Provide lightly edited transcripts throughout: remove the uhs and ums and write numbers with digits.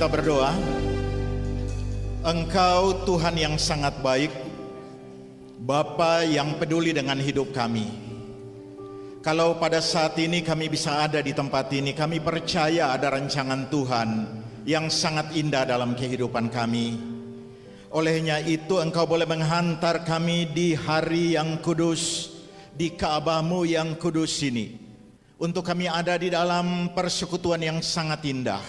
kita berdoa. Engkau Tuhan yang sangat baik, Bapa yang peduli dengan hidup kami. Kalau pada saat ini kami bisa ada di tempat ini, kami percaya ada rancangan Tuhan yang sangat indah dalam kehidupan kami. Olehnya itu Engkau boleh menghantar kami di hari yang kudus, di Ka'bah-Mu yang kudus ini, untuk kami ada di dalam persekutuan yang sangat indah.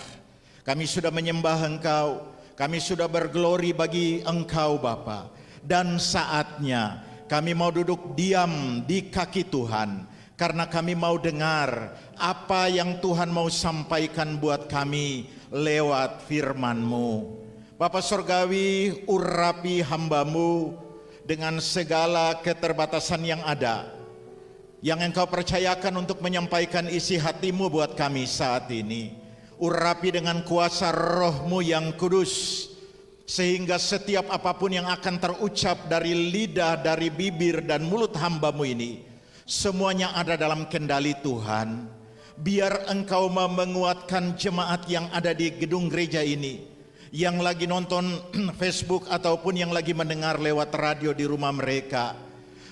Kami sudah menyembah Engkau, kami sudah berglori bagi Engkau Bapa, dan saatnya kami mau duduk diam di kaki Tuhan, karena kami mau dengar apa yang Tuhan mau sampaikan buat kami lewat firman-Mu. Bapa Surgawi, urapi hamba-Mu dengan segala keterbatasan yang ada, yang Engkau percayakan untuk menyampaikan isi hati-Mu buat kami saat ini. Urapi dengan kuasa Roh-Mu yang kudus, sehingga setiap apapun yang akan terucap dari lidah, dari bibir dan mulut hamba-Mu ini, semuanya ada dalam kendali Tuhan. Biar Engkau menguatkan jemaat yang ada di gedung gereja ini, yang lagi nonton Facebook ataupun yang lagi mendengar lewat radio di rumah mereka,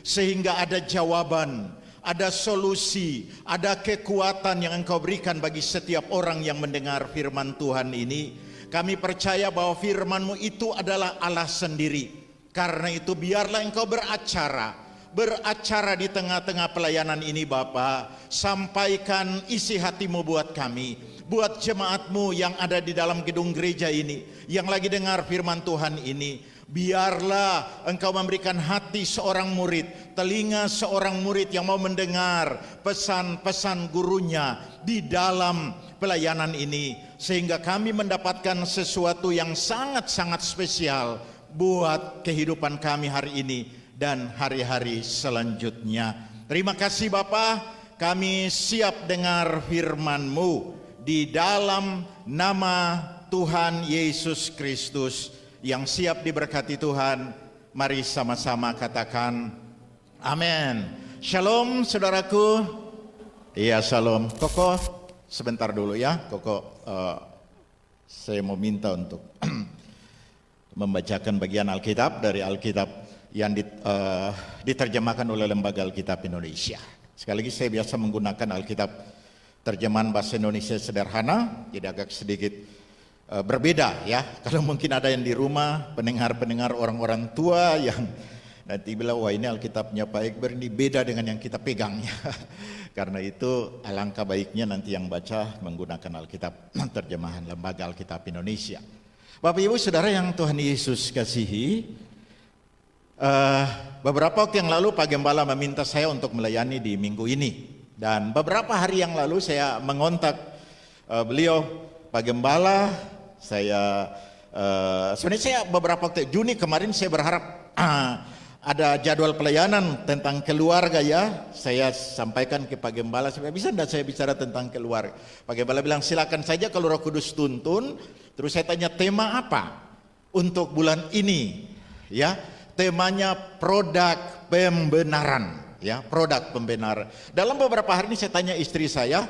sehingga ada jawaban, ada solusi, ada kekuatan yang Engkau berikan bagi setiap orang yang mendengar firman Tuhan ini. Kami percaya bahwa firman-Mu itu adalah Allah sendiri. Karena itu biarlah Engkau beracara di tengah-tengah pelayanan ini Bapa. Sampaikan isi hati-Mu buat kami, buat jemaat-Mu yang ada di dalam gedung gereja ini, yang lagi dengar firman Tuhan ini. Biarlah Engkau memberikan hati seorang murid, telinga seorang murid yang mau mendengar pesan-pesan gurunya di dalam pelayanan ini, sehingga kami mendapatkan sesuatu yang sangat-sangat spesial buat kehidupan kami hari ini dan hari-hari selanjutnya. Terima kasih Bapa, kami siap dengar firman-Mu di dalam nama Tuhan Yesus Kristus yang siap diberkati Tuhan. Mari sama-sama katakan amin. Shalom saudaraku. Iya, shalom. Koko sebentar dulu ya. Koko, saya mau minta untuk membacakan bagian Alkitab dari Alkitab yang diterjemahkan oleh Lembaga Alkitab Indonesia. Sekali lagi saya biasa menggunakan Alkitab terjemahan bahasa Indonesia sederhana, jadi agak sedikit berbeda ya. Kalau mungkin ada yang di rumah, pendengar-pendengar orang-orang tua yang nanti bilang, wah ini Alkitabnya Pak Ekber ini beda dengan yang kita pegang ya. Karena itu alangkah baiknya nanti yang baca menggunakan Alkitab terjemahan Lembaga Alkitab Indonesia. Bapak Ibu Saudara yang Tuhan Yesus kasihi, beberapa waktu yang lalu Pak Gembala meminta saya untuk melayani di minggu ini. Dan beberapa hari yang lalu saya mengontak beliau, Pak Gembala, sebenarnya saya beberapa waktu Juni kemarin saya berharap ada jadwal pelayanan tentang keluarga ya. Saya sampaikan ke Pak Gembala, bisa enggak saya bicara tentang keluarga? Pak Gembala bilang silakan saja kalau Roh Kudus tuntun. Terus saya tanya tema apa untuk bulan ini ya. Temanya produk pembenaran ya, produk pembenaran. Dalam beberapa hari ini saya tanya istri saya,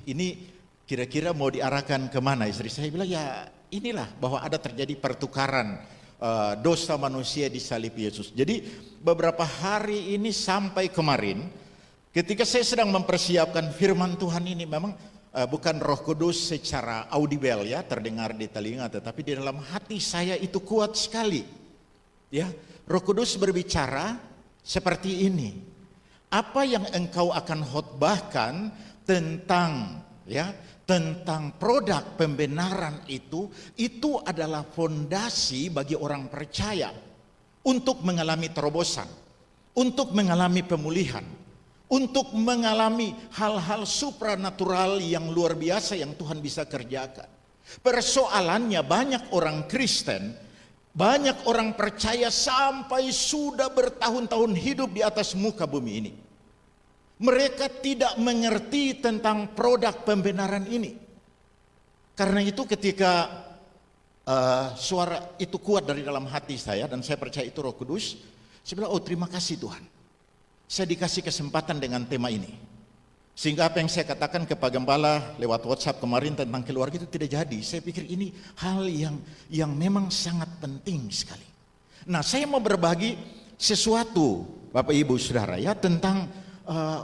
ini kira-kira mau diarahkan kemana? Istri saya bilang ya inilah bahwa ada terjadi pertukaran dosa manusia di salib Yesus. Jadi beberapa hari ini sampai kemarin ketika saya sedang mempersiapkan firman Tuhan ini, memang bukan Roh Kudus secara audible ya, terdengar di telinga, tetapi di dalam hati saya itu kuat sekali ya. Roh Kudus berbicara seperti ini, apa yang engkau akan khotbahkan tentang ya, tentang produk pembenaran itu adalah fondasi bagi orang percaya untuk mengalami terobosan, untuk mengalami pemulihan, untuk mengalami hal-hal supranatural yang luar biasa yang Tuhan bisa kerjakan. Persoalannya banyak orang Kristen, banyak orang percaya sampai sudah bertahun-tahun hidup di atas muka bumi ini, mereka tidak mengerti tentang produk pembenaran ini. Karena itu ketika suara itu kuat dari dalam hati saya dan saya percaya itu Roh Kudus, saya bilang, oh terima kasih Tuhan, saya dikasih kesempatan dengan tema ini. Sehingga apa yang saya katakan ke Pak Gembala lewat WhatsApp kemarin tentang keluarga itu tidak jadi. Saya pikir ini hal yang memang sangat penting sekali. Nah, saya mau berbagi sesuatu Bapak Ibu Saudara ya tentang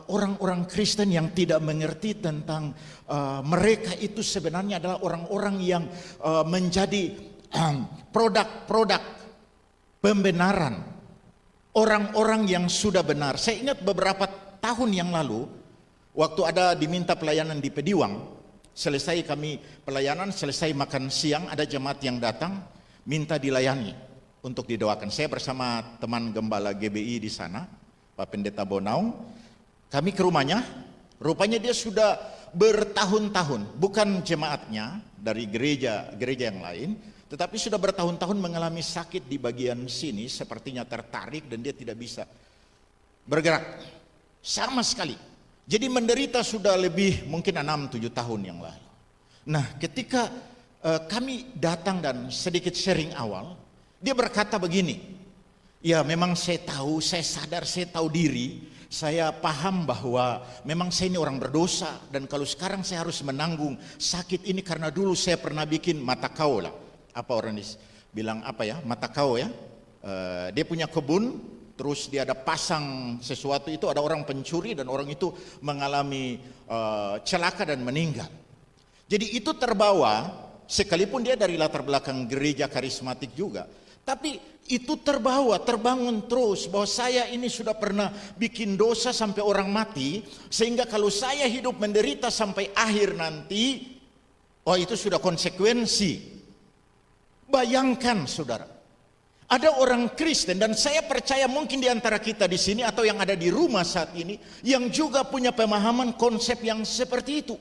orang-orang Kristen yang tidak mengerti tentang mereka itu sebenarnya adalah orang-orang yang menjadi produk-produk pembenaran, orang-orang yang sudah benar. Saya ingat beberapa tahun yang lalu waktu ada diminta pelayanan di Pediwang, selesai kami pelayanan, selesai makan siang, ada jemaat yang datang minta dilayani untuk didoakan. Saya bersama teman gembala GBI di sana, Pak Pendeta Bonaung, kami ke rumahnya. Rupanya dia sudah bertahun-tahun, bukan jemaatnya dari gereja yang lain, tetapi sudah bertahun-tahun mengalami sakit di bagian sini, sepertinya tertarik dan dia tidak bisa bergerak sama sekali. Jadi menderita sudah lebih mungkin 6-7 tahun yang lalu. Nah, ketika kami datang dan sedikit sharing awal, dia berkata begini, ya memang saya tahu, saya sadar, saya tahu diri, saya paham bahwa memang saya ini orang berdosa, dan kalau sekarang saya harus menanggung sakit ini karena dulu saya pernah bikin mata kau lah. Apa orang bilang apa ya, mata kau ya. Dia punya kebun, terus dia ada pasang sesuatu itu, ada orang pencuri dan orang itu mengalami celaka dan meninggal. Jadi itu terbawa, sekalipun dia dari latar belakang gereja karismatik juga, tapi itu terbawa, terbangun terus bahwa saya ini sudah pernah bikin dosa sampai orang mati, sehingga kalau saya hidup menderita sampai akhir nanti, oh itu sudah konsekuensi. Bayangkan saudara, ada orang Kristen, dan saya percaya mungkin di antara kita di sini atau yang ada di rumah saat ini yang juga punya pemahaman konsep yang seperti itu.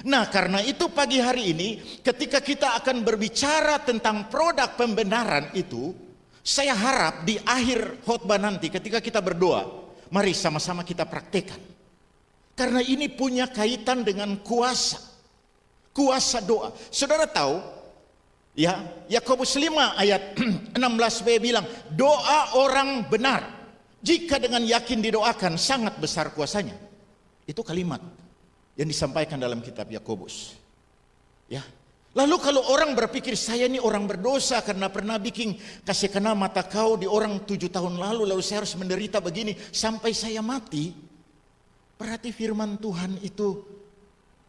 Nah, karena itu pagi hari ini ketika kita akan berbicara tentang produk pembenaran itu, saya harap di akhir khotbah nanti ketika kita berdoa, mari sama-sama kita praktekkan. Karena ini punya kaitan dengan kuasa doa. Saudara tahu ya, Yakobus 5 ayat 16b bilang, doa orang benar jika dengan yakin didoakan sangat besar kuasanya. Itu kalimat yang disampaikan dalam kitab Yakobus. Ya. Lalu kalau orang berpikir saya ini orang berdosa karena pernah bikin kasih kena mata kau di orang 7 tahun lalu saya harus menderita begini sampai saya mati, berarti firman Tuhan itu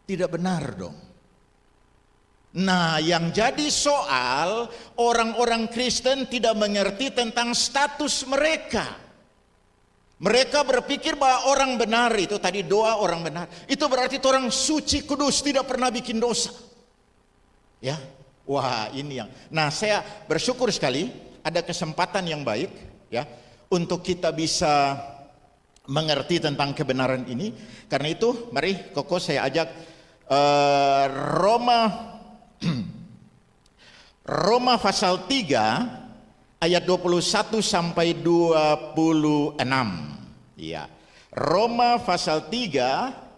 tidak benar dong. Nah, yang jadi soal orang-orang Kristen tidak mengerti tentang status mereka. Mereka berpikir bahwa orang benar itu tadi doa orang benar, itu berarti orang suci kudus tidak pernah bikin dosa. Ya, wah ini yang. Nah, saya bersyukur sekali ada kesempatan yang baik ya untuk kita bisa mengerti tentang kebenaran ini. Karena itu, mari Koko saya ajak Roma pasal 3 ayat 21 sampai 26. Ya. Roma pasal 3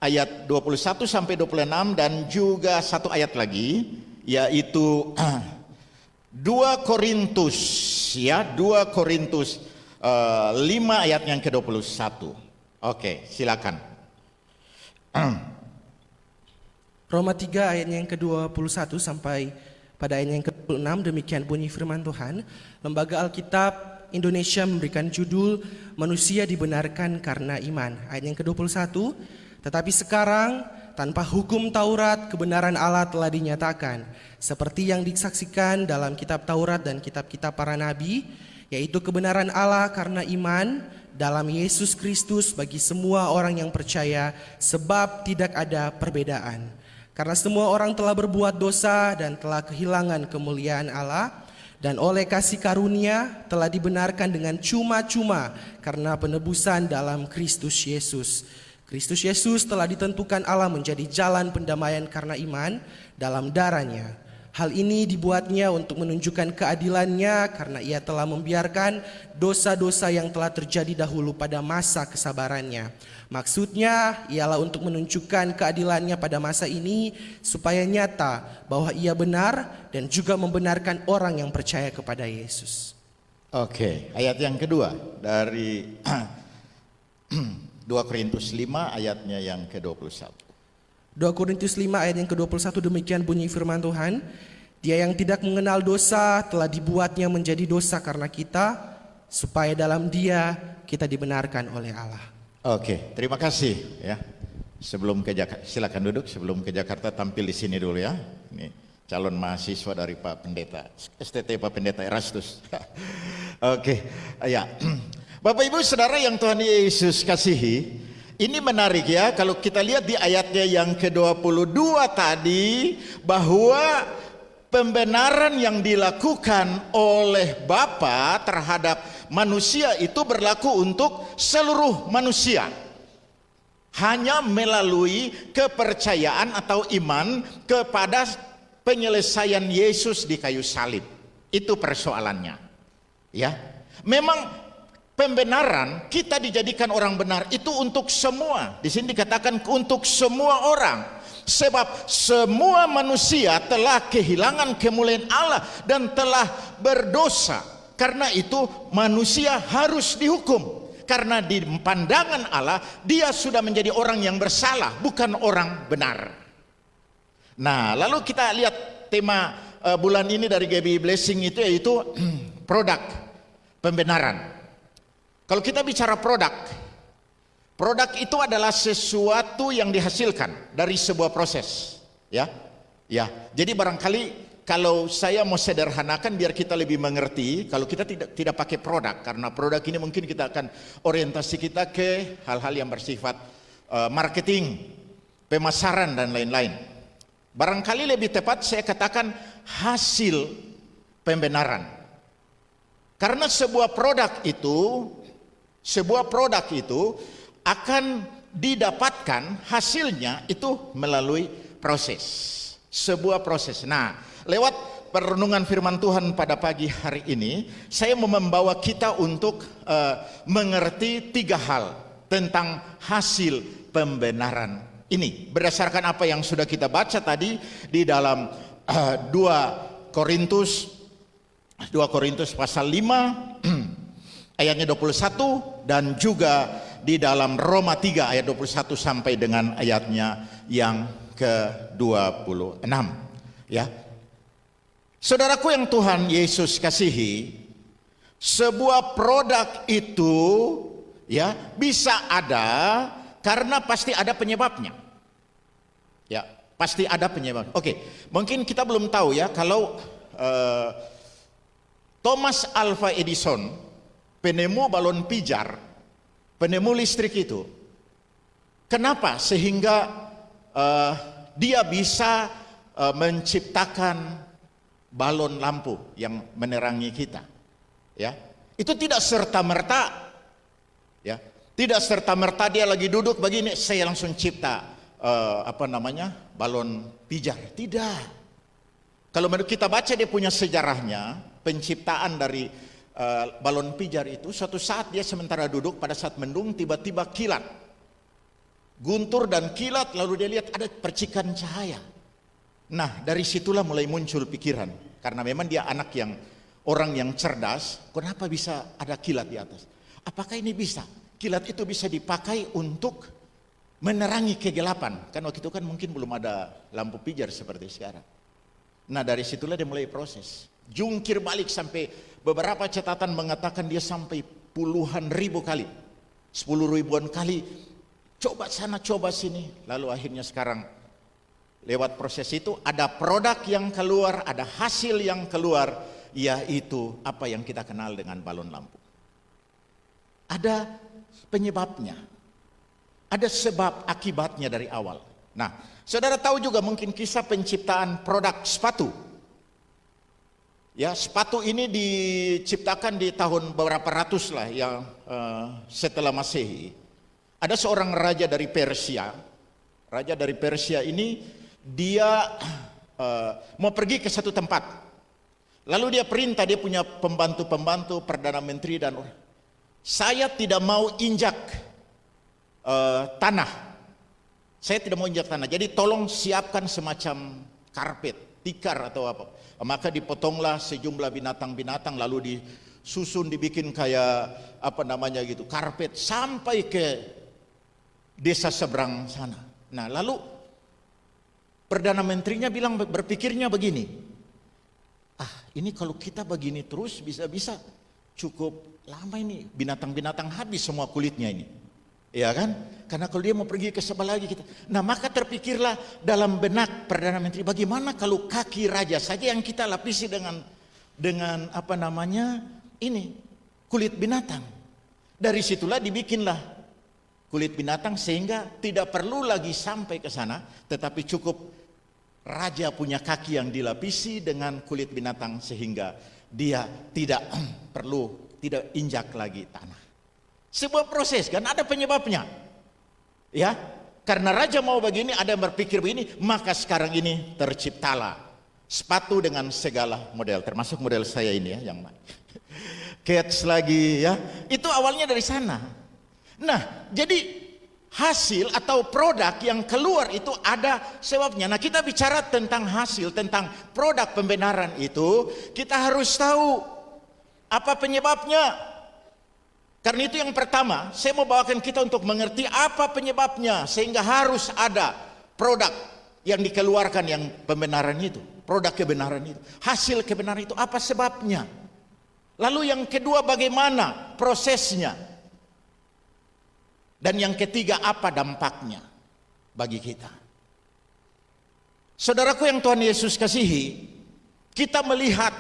ayat 21 sampai 26 dan juga satu ayat lagi yaitu 2 Korintus ya, 2 Korintus 5 ayat yang ke-21. Oke, silakan. Roma 3 ayat yang ke-21 sampai pada ayat yang ke-26, demikian bunyi firman Tuhan. Lembaga Alkitab Indonesia memberikan judul Manusia Dibenarkan Karena Iman. Ayat yang ke-21, tetapi sekarang tanpa hukum Taurat kebenaran Allah telah dinyatakan, seperti yang disaksikan dalam kitab Taurat dan kitab-kitab para nabi, yaitu kebenaran Allah karena iman dalam Yesus Kristus bagi semua orang yang percaya, sebab tidak ada perbedaan. Karena semua orang telah berbuat dosa dan telah kehilangan kemuliaan Allah, dan oleh kasih karunia telah dibenarkan dengan cuma-cuma karena penebusan dalam Kristus Yesus. Kristus Yesus telah ditentukan Allah menjadi jalan pendamaian karena iman dalam darahnya. Hal ini dibuatnya untuk menunjukkan keadilannya karena ia telah membiarkan dosa-dosa yang telah terjadi dahulu pada masa kesabarannya. Maksudnya ialah untuk menunjukkan keadilannya pada masa ini supaya nyata bahwa ia benar dan juga membenarkan orang yang percaya kepada Yesus. Oke, ayat yang kedua dari 2 Korintus 5 ayatnya yang ke-21. 2 Korintus 5 ayat yang ke-21 demikian bunyi firman Tuhan. Dia yang tidak mengenal dosa telah dibuatnya menjadi dosa karena kita, supaya dalam Dia kita dibenarkan oleh Allah. Oke, terima kasih ya. Sebelum ke Jakarta, silakan duduk. Sebelum ke Jakarta tampil di sini dulu ya. Ini calon mahasiswa dari Pak Pendeta, STT Pak Pendeta Erastus. Oke, ya. Bapak Ibu Saudara yang Tuhan Yesus kasihi, ini menarik ya kalau kita lihat di ayatnya yang ke-22 tadi, bahwa pembenaran yang dilakukan oleh Bapa terhadap manusia itu berlaku untuk seluruh manusia. Hanya melalui kepercayaan atau iman kepada penyelesaian Yesus di kayu salib. Itu persoalannya. Ya. Memang pembenaran kita dijadikan orang benar itu untuk semua. Di sini dikatakan untuk semua orang. Sebab semua manusia telah kehilangan kemuliaan Allah dan telah berdosa. Karena itu manusia harus dihukum. Karena di pandangan Allah dia sudah menjadi orang yang bersalah, bukan orang benar. Nah, lalu kita lihat tema bulan ini dari GB Blessing itu yaitu produk pembenaran. Kalau kita bicara produk itu adalah sesuatu yang dihasilkan dari sebuah proses, ya. Ya. Jadi barangkali kalau saya mau sederhanakan biar kita lebih mengerti, kalau kita tidak pakai produk, karena produk ini mungkin kita akan orientasi kita ke hal-hal yang bersifat marketing, pemasaran dan lain-lain. Barangkali lebih tepat saya katakan hasil pembenaran. Karena sebuah produk itu akan didapatkan hasilnya itu melalui proses. Sebuah proses. Nah, lewat perenungan firman Tuhan pada pagi hari ini, saya mau membawa kita untuk mengerti 3 hal tentang hasil pembenaran ini. Berdasarkan apa yang sudah kita baca tadi di dalam 2 Korintus pasal 5 ayatnya 21 dan juga di dalam Roma 3 ayat 21 sampai dengan ayatnya yang ke-26. Ya. Saudaraku yang Tuhan Yesus kasihi, sebuah produk itu ya bisa ada karena pasti ada penyebabnya. Ya, pasti ada penyebab. Oke, mungkin kita belum tahu ya kalau Thomas Alva Edison, penemu balon pijar, penemu listrik itu, kenapa sehingga dia bisa menciptakan balon lampu yang menerangi kita, ya. Itu tidak serta-merta, ya. Tidak serta-merta dia lagi duduk begini, saya langsung cipta balon pijar. Tidak. Kalau kita baca dia punya sejarahnya, penciptaan dari balon pijar itu, suatu saat dia sementara duduk pada saat mendung tiba-tiba kilat, guntur dan kilat, lalu dia lihat ada percikan cahaya. Nah, dari situlah mulai muncul pikiran, karena memang dia orang yang cerdas, kenapa bisa ada kilat di atas? Apakah ini bisa? Kilat itu bisa dipakai untuk menerangi kegelapan. Kan waktu itu kan mungkin belum ada lampu pijar seperti sekarang. Nah, dari situlah dia mulai proses. Jungkir balik sampai beberapa catatan mengatakan dia sampai puluhan ribu kali, 10 ribuan kali, coba sana, coba sini. Lalu akhirnya sekarang lewat proses itu ada produk yang keluar, ada hasil yang keluar, yaitu apa yang kita kenal dengan balon lampu. Ada penyebabnya, ada sebab akibatnya dari awal. Nah, saudara tahu juga mungkin kisah penciptaan produk sepatu. Ya, sepatu ini diciptakan di tahun beberapa ratus lah yang setelah Masehi. Ada seorang raja dari Persia. Raja dari Persia ini dia mau pergi ke satu tempat. Lalu dia perintah, dia punya pembantu-pembantu, perdana menteri dan saya tidak mau injak tanah. Saya tidak mau injak tanah. Jadi tolong siapkan semacam karpet, tikar atau apa. Maka dipotonglah sejumlah binatang-binatang, lalu disusun, dibikin kayak karpet sampai ke desa seberang sana. Nah, lalu Perdana Menterinya bilang, berpikirnya begini, ini kalau kita begini terus bisa-bisa cukup lama ini, binatang-binatang habis semua kulitnya ini. Ya kan? Karena kalau dia mau pergi ke sebelah lagi kita. Nah, maka terpikirlah dalam benak Perdana Menteri, bagaimana kalau kaki raja saja yang kita lapisi dengan apa namanya? Ini kulit binatang. Dari situlah dibikinlah kulit binatang sehingga tidak perlu lagi sampai ke sana, tetapi cukup raja punya kaki yang dilapisi dengan kulit binatang sehingga dia tidak tidak injak lagi tanah. Sebuah proses kan, ada penyebabnya. Ya, karena raja mau begini, ada yang berpikir begini, maka sekarang ini terciptalah sepatu dengan segala model, termasuk model saya ini ya, yang Keds lagi ya. Itu awalnya dari sana. Nah, jadi hasil atau produk yang keluar itu ada sebabnya. Nah, kita bicara tentang hasil, tentang produk pembenaran itu, kita harus tahu apa penyebabnya. Karena itu yang pertama, saya mau bawakan kita untuk mengerti apa penyebabnya sehingga harus ada produk yang dikeluarkan yang pembenaran itu, produk kebenaran itu, hasil kebenaran itu, apa sebabnya? Lalu yang kedua, bagaimana prosesnya? Dan yang ketiga, apa dampaknya bagi kita? Saudaraku yang Tuhan Yesus kasihi, kita melihat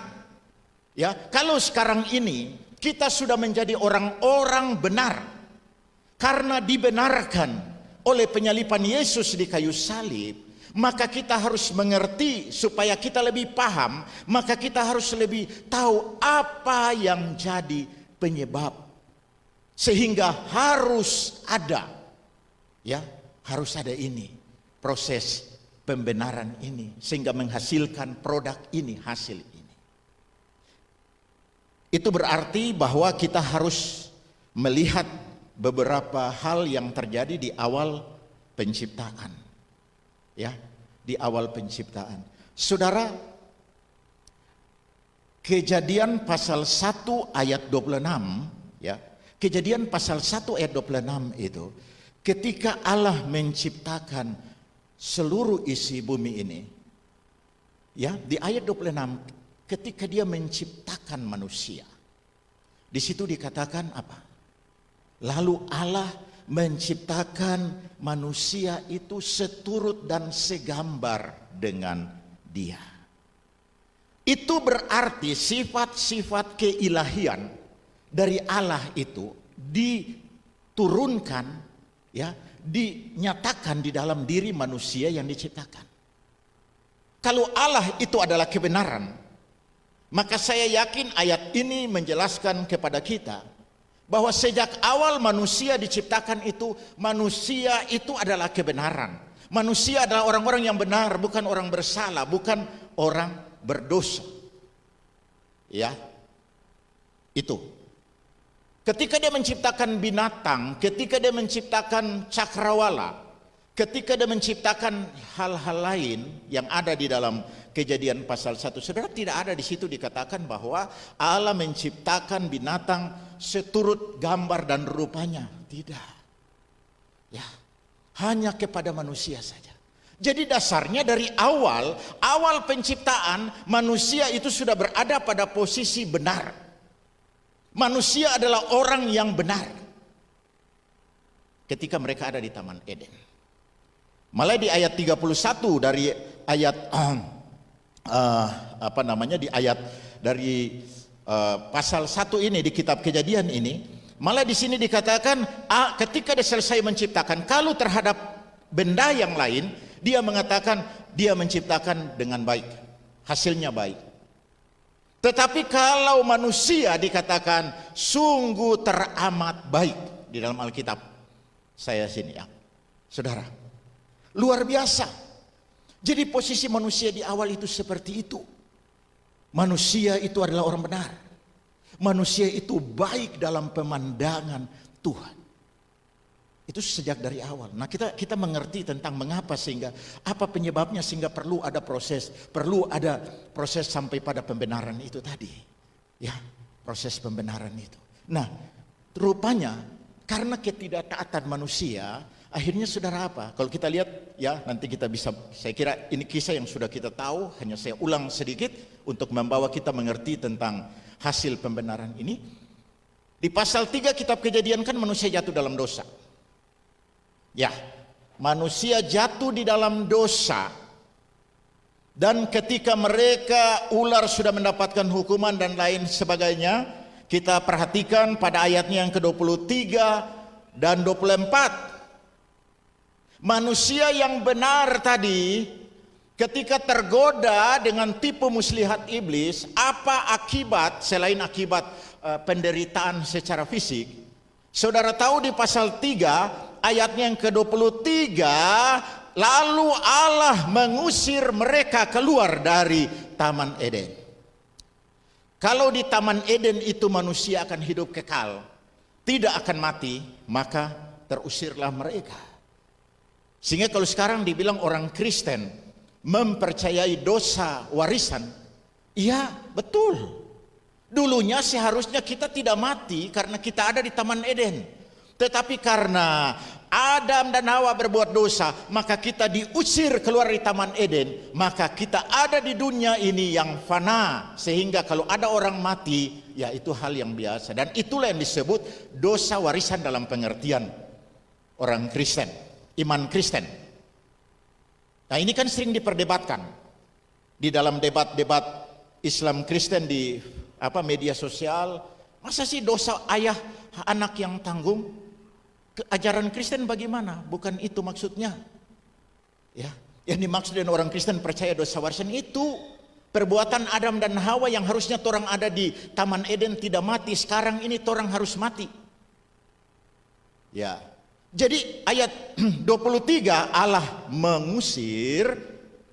ya, kalau sekarang ini kita sudah menjadi orang-orang benar karena dibenarkan oleh penyalipan Yesus di kayu salib, maka kita harus mengerti supaya kita lebih paham, maka kita harus lebih tahu apa yang jadi penyebab. Sehingga harus ada ya, harus ada ini proses pembenaran ini sehingga menghasilkan produk ini, hasil ini. Itu berarti bahwa kita harus melihat beberapa hal yang terjadi di awal penciptaan. Ya, di awal penciptaan. Saudara, Kejadian pasal 1 ayat 26 ya. Kejadian pasal 1 ayat 26 itu ketika Allah menciptakan seluruh isi bumi ini. Ya, di ayat 26 ketika dia menciptakan manusia, di situ dikatakan apa? Lalu Allah menciptakan manusia itu seturut dan segambar dengan dia. Itu berarti sifat-sifat keilahian dari Allah itu diturunkan, ya, dinyatakan di dalam diri manusia yang diciptakan. Kalau Allah itu adalah kebenaran, maka saya yakin ayat ini menjelaskan kepada kita bahwa sejak awal manusia diciptakan itu, manusia itu adalah kebenaran. Manusia adalah orang-orang yang benar, bukan orang bersalah, bukan orang berdosa. Ya, itu. Ketika dia menciptakan binatang, ketika dia menciptakan cakrawala, ketika dia menciptakan hal-hal lain yang ada di dalam Kejadian pasal 1, saudara, tidak ada di situ dikatakan bahwa Allah menciptakan binatang seturut gambar dan rupanya. Tidak. Ya, hanya kepada manusia saja. Jadi dasarnya dari awal penciptaan manusia itu sudah berada pada posisi benar. Manusia adalah orang yang benar ketika mereka ada di Taman Eden. Malah di ayat 31 dari ayat di ayat dari pasal 1 ini di kitab Kejadian ini, malah di sini dikatakan ketika dia selesai menciptakan, kalau terhadap benda yang lain dia mengatakan dia menciptakan dengan baik, hasilnya baik. Tetapi kalau manusia dikatakan sungguh teramat baik di dalam Alkitab saya sini ya, saudara, luar biasa. Jadi posisi manusia di awal itu seperti itu. Manusia itu adalah orang benar. Manusia itu baik dalam pemandangan Tuhan. Itu sejak dari awal. Nah, kita mengerti tentang mengapa, sehingga apa penyebabnya, sehingga perlu ada proses sampai pada pembenaran itu tadi. Ya, proses pembenaran itu. Nah, rupanya karena ketidaktaatan manusia Akhirnya saudara apa? Kalau kita lihat ya, nanti kita bisa, saya kira ini kisah yang sudah kita tahu, hanya saya ulang sedikit untuk membawa kita mengerti tentang hasil pembenaran ini. Di pasal 3 kitab Kejadian kan manusia jatuh dalam dosa. Ya, manusia jatuh di dalam dosa. Dan ketika mereka, ular sudah mendapatkan hukuman dan lain sebagainya, kita perhatikan pada ayatnya yang ke-23 dan 24. Manusia yang benar tadi ketika tergoda dengan tipu muslihat iblis, apa akibat selain akibat penderitaan secara fisik? Saudara tahu di pasal 3 ayatnya yang ke-23, lalu Allah mengusir mereka keluar dari Taman Eden. Kalau di Taman Eden itu manusia akan hidup kekal, tidak akan mati, maka terusirlah mereka. Sehingga kalau sekarang dibilang orang Kristen mempercayai dosa warisan, iya betul. Dulunya seharusnya kita tidak mati karena kita ada di Taman Eden. Tetapi karena Adam dan Hawa berbuat dosa, maka kita diusir keluar dari Taman Eden. Maka kita ada di dunia ini yang fana. Sehingga kalau ada orang mati, ya itu hal yang biasa. Dan itulah yang disebut dosa warisan dalam pengertian orang Kristen. Iman Kristen. Nah ini kan sering diperdebatkan di dalam debat-debat Islam Kristen di media sosial. Masa sih dosa ayah anak yang tanggung? Ajaran Kristen bagaimana? Bukan itu maksudnya. Ya, yang dimaksud dengan orang Kristen percaya dosa warisan itu perbuatan Adam dan Hawa yang harusnya torang ada di Taman Eden tidak mati. Sekarang ini torang harus mati. Ya. Jadi ayat 23 Allah mengusir,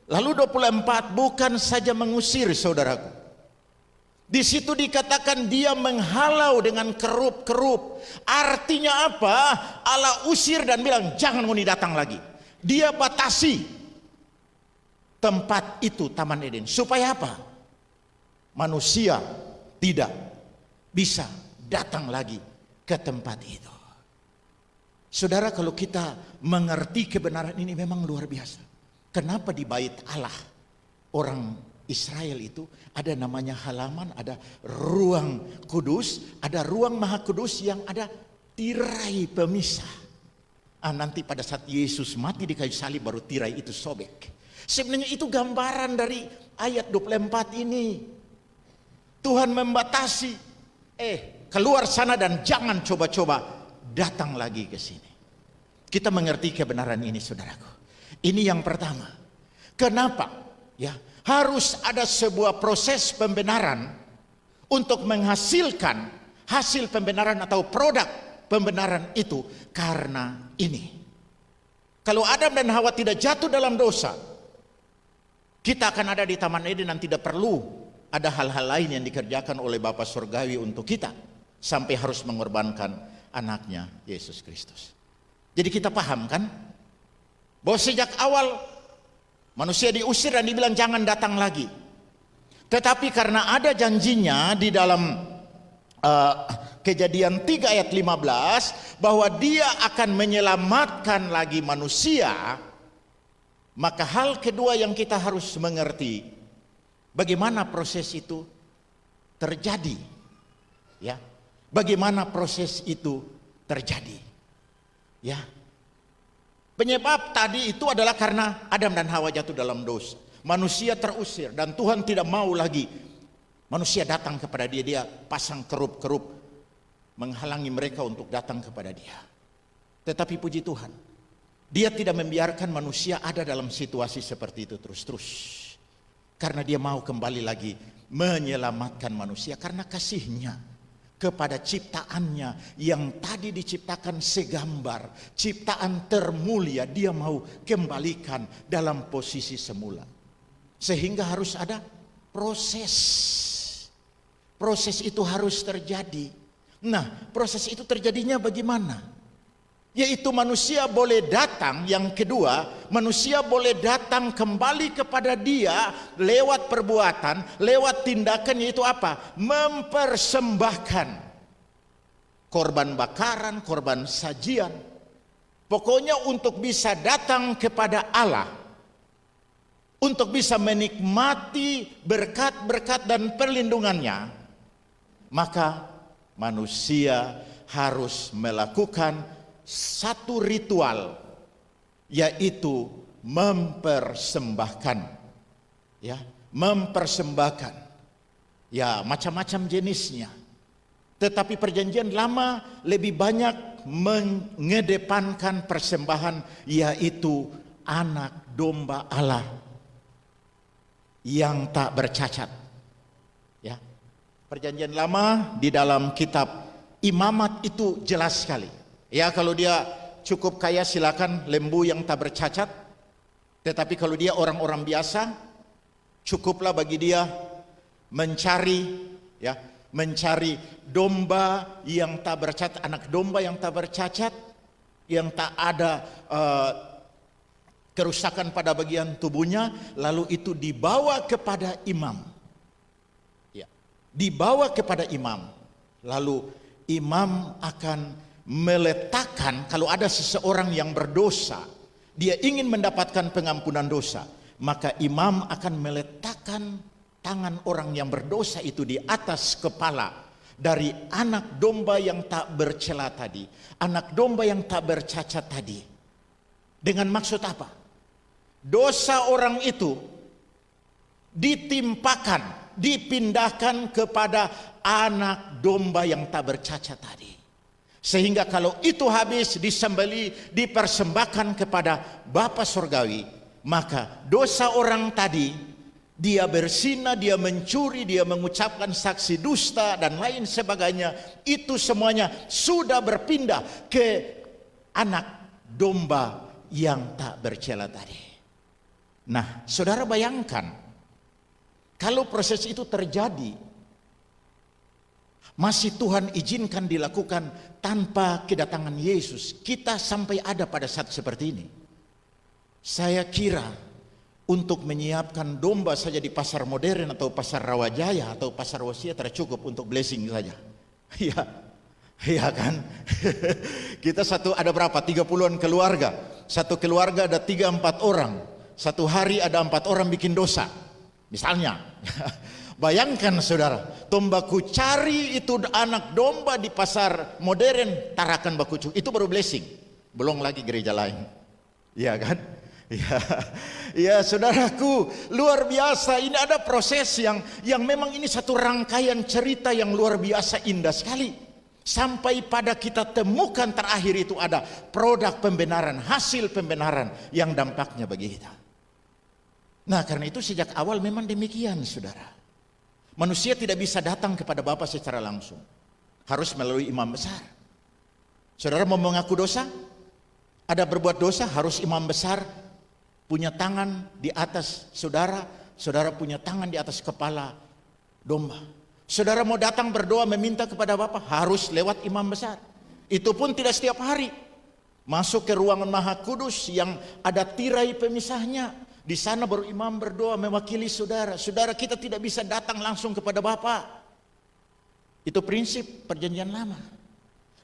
lalu 24 bukan saja mengusir saudaraku. Di situ dikatakan dia menghalau dengan kerup-kerup. Artinya apa? Allah usir dan bilang jangan mau datang lagi. Dia batasi tempat itu Taman Eden. Supaya apa? Manusia tidak bisa datang lagi ke tempat itu. Saudara, kalau kita mengerti kebenaran ini memang luar biasa. Kenapa di bait Allah orang Israel itu ada namanya halaman, ada ruang kudus, ada ruang maha kudus yang ada tirai pemisah. Nanti pada saat Yesus mati di kayu salib baru tirai itu sobek. Sebenarnya itu gambaran dari ayat 24 ini. Tuhan membatasi, keluar sana dan jangan coba-coba datang lagi ke sini. Kita mengerti kebenaran ini saudaraku. Ini yang pertama. Kenapa? Ya, harus ada sebuah proses pembenaran untuk menghasilkan hasil pembenaran atau produk pembenaran itu karena ini. Kalau Adam dan Hawa tidak jatuh dalam dosa, kita akan ada di Taman Eden dan tidak perlu ada hal-hal lain yang dikerjakan oleh Bapa Surgawi untuk kita sampai harus mengorbankan anaknya Yesus Kristus. Jadi kita paham kan bahwa sejak awal manusia diusir dan dibilang jangan datang lagi. Tetapi karena ada janjinya di dalam Kejadian 3 ayat 15 bahwa dia akan menyelamatkan lagi manusia, maka hal kedua yang kita harus mengerti bagaimana proses itu terjadi. Ya. Bagaimana proses itu terjadi? Ya. Penyebab tadi itu adalah karena Adam dan Hawa jatuh dalam dosa. Manusia terusir dan Tuhan tidak mau lagi manusia datang kepada dia. Dia pasang kerup-kerup menghalangi mereka untuk datang kepada dia. Tetapi puji Tuhan, dia tidak membiarkan manusia ada dalam situasi seperti itu terus-terus. Karena dia mau kembali lagi menyelamatkan manusia karena kasihnya kepada ciptaannya yang tadi diciptakan segambar, ciptaan termulia, dia mau kembalikan dalam posisi semula. Sehingga harus ada proses. Proses itu harus terjadi. Nah, proses itu terjadinya bagaimana? Yaitu manusia boleh datang, yang kedua, manusia boleh datang kembali kepada dia lewat perbuatan, lewat tindakan, yaitu apa? Mempersembahkan korban bakaran, korban sajian. Pokoknya untuk bisa datang kepada Allah, untuk bisa menikmati berkat-berkat dan perlindungannya, maka manusia harus melakukan satu ritual, yaitu mempersembahkan. Ya, mempersembahkan. Ya, macam-macam jenisnya. Tetapi perjanjian lama lebih banyak mengedepankan persembahan, yaitu anak domba Allah yang tak bercacat. Ya. Perjanjian lama di dalam kitab Imamat itu jelas sekali. Ya, kalau dia cukup kaya silakan lembu yang tak bercacat. Tetapi kalau dia orang-orang biasa, cukuplah bagi dia mencari domba yang tak bercacat, anak domba yang tak bercacat, yang tak ada kerusakan pada bagian tubuhnya, lalu itu dibawa kepada imam. Ya, dibawa kepada imam. Lalu imam akan meletakkan, kalau ada seseorang yang berdosa, dia ingin mendapatkan pengampunan dosa, maka imam akan meletakkan tangan orang yang berdosa itu di atas kepala dari anak domba yang tak bercela tadi, anak domba yang tak bercacat tadi. Dengan maksud apa? Dosa orang itu ditimpakan, dipindahkan kepada anak domba yang tak bercacat tadi. Sehingga kalau itu habis disembeli, dipersembahkan kepada Bapa Surgawi, maka dosa orang tadi, dia berzina, dia mencuri, dia mengucapkan saksi dusta dan lain sebagainya, itu semuanya sudah berpindah ke anak domba yang tak bercela tadi. Nah, saudara bayangkan kalau proses itu terjadi, masih Tuhan izinkan dilakukan tanpa kedatangan Yesus, kita sampai ada pada saat seperti ini. Saya kira untuk menyiapkan domba saja di pasar modern atau pasar Rawajaya atau pasar Wasia tercukup untuk blessing saja. Iya, iya kan? Kita ada berapa? 30-an keluarga. Satu keluarga ada 3-4 orang. Satu hari ada 4 orang bikin dosa. Misalnya. Bayangkan saudara, tombaku cari itu anak domba di pasar modern, tarakan baku cuk. Itu baru blessing. Belum lagi gereja lain. Iya kan? Ya, ya saudaraku, luar biasa. Ini ada proses yang memang ini satu rangkaian cerita yang luar biasa indah sekali. Sampai pada kita temukan terakhir itu ada produk pembenaran, hasil pembenaran yang dampaknya bagi kita. Nah, karena itu sejak awal memang demikian, saudara. Manusia tidak bisa datang kepada Bapa secara langsung. Harus melalui imam besar. Saudara mau mengaku dosa? Ada berbuat dosa, harus imam besar punya tangan di atas saudara, saudara punya tangan di atas kepala domba. Saudara mau datang berdoa meminta kepada Bapa, harus lewat imam besar. Itu pun tidak setiap hari. Masuk ke ruangan Maha Kudus yang ada tirai pemisahnya. Di sana baru imam berdoa mewakili saudara. Saudara, kita tidak bisa datang langsung kepada Bapa. Itu prinsip perjanjian lama.